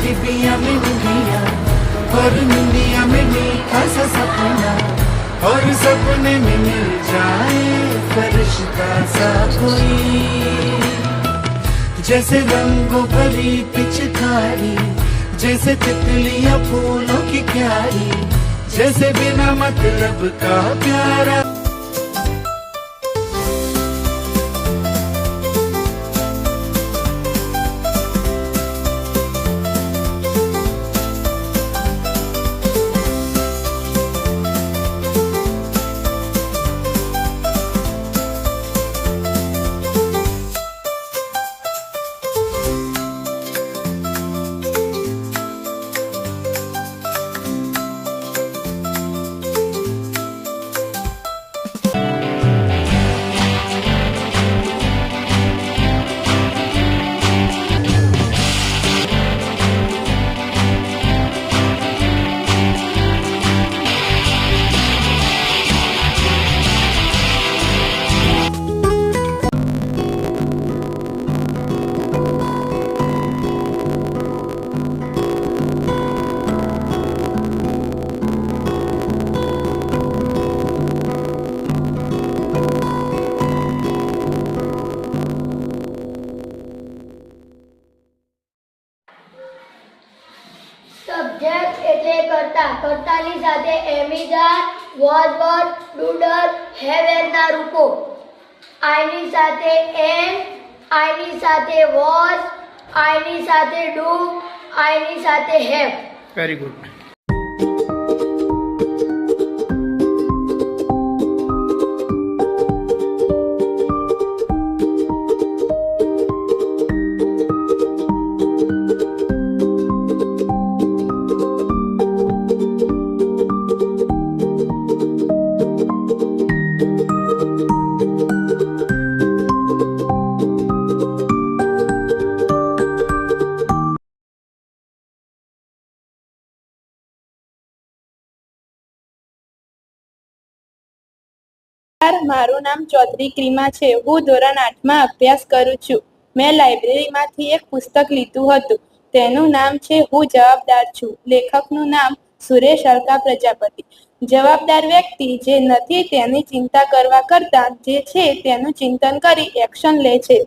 डिबिया में निंदिया और निंदिया में मीठा सा सपना और सपने में मिल जाए फरिश्ता सा कोई जैसे रंगों भरी पिचकारी जैसे तितलियां फूलों की क्यारी जैसे बिना मतलब का प्यारा સબ્જેક્ટ એટલે કર્તા કર્તાની સાથે એમિઝાર વોઝ વોટ ડુડર હેવ ના રૂપો આઈની સાથે એમ આઈની સાથે વોઝ આઈની સાથે ડુ આઈની સાથે હેવ વેરી ગુડ મારું નામ ચૌધરી ક્રીમા છે. હું ધોરણ 8માં અભ્યાસ કરું છું. મેં લાઇબ્રેરીમાંથી એક પુસ્તક લીધું હતું. તેનું નામ છે હું જવાબદાર છું. લેખકનું નામ સુરેશ અળકા પ્રજાપતિ. જવાબદાર વ્યક્તિ જે નથી તેની ચિંતા કરવા કરતાં જે છે તેનું ચિંતન કરી એક્શન લે છે.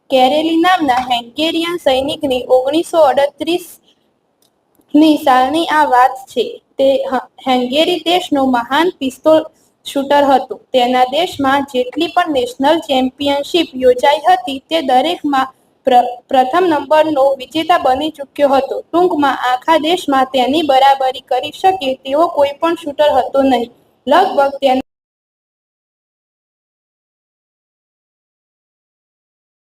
કેરેલી નામના હેંગેરિયન સૈનિકની 1938ની સાલની આ વાત છે. તે હેંગેરી દેશનો મહાન પિસ્તોલ શૂટર હતું. તેના દેશમાં જેટલી પણ નેશનલ ચેમ્પિયનશિપ યોજાઈ હતી તે દરેકમાં પ્રથમ નંબરનો વિજેતા બની ચૂક્યો હતો. ટૂંકમાં આખા દેશમાં તેની બરાબરી કરી શકે તેવો કોઈ પણ શૂટર હતો નહીં. લગભગ તેના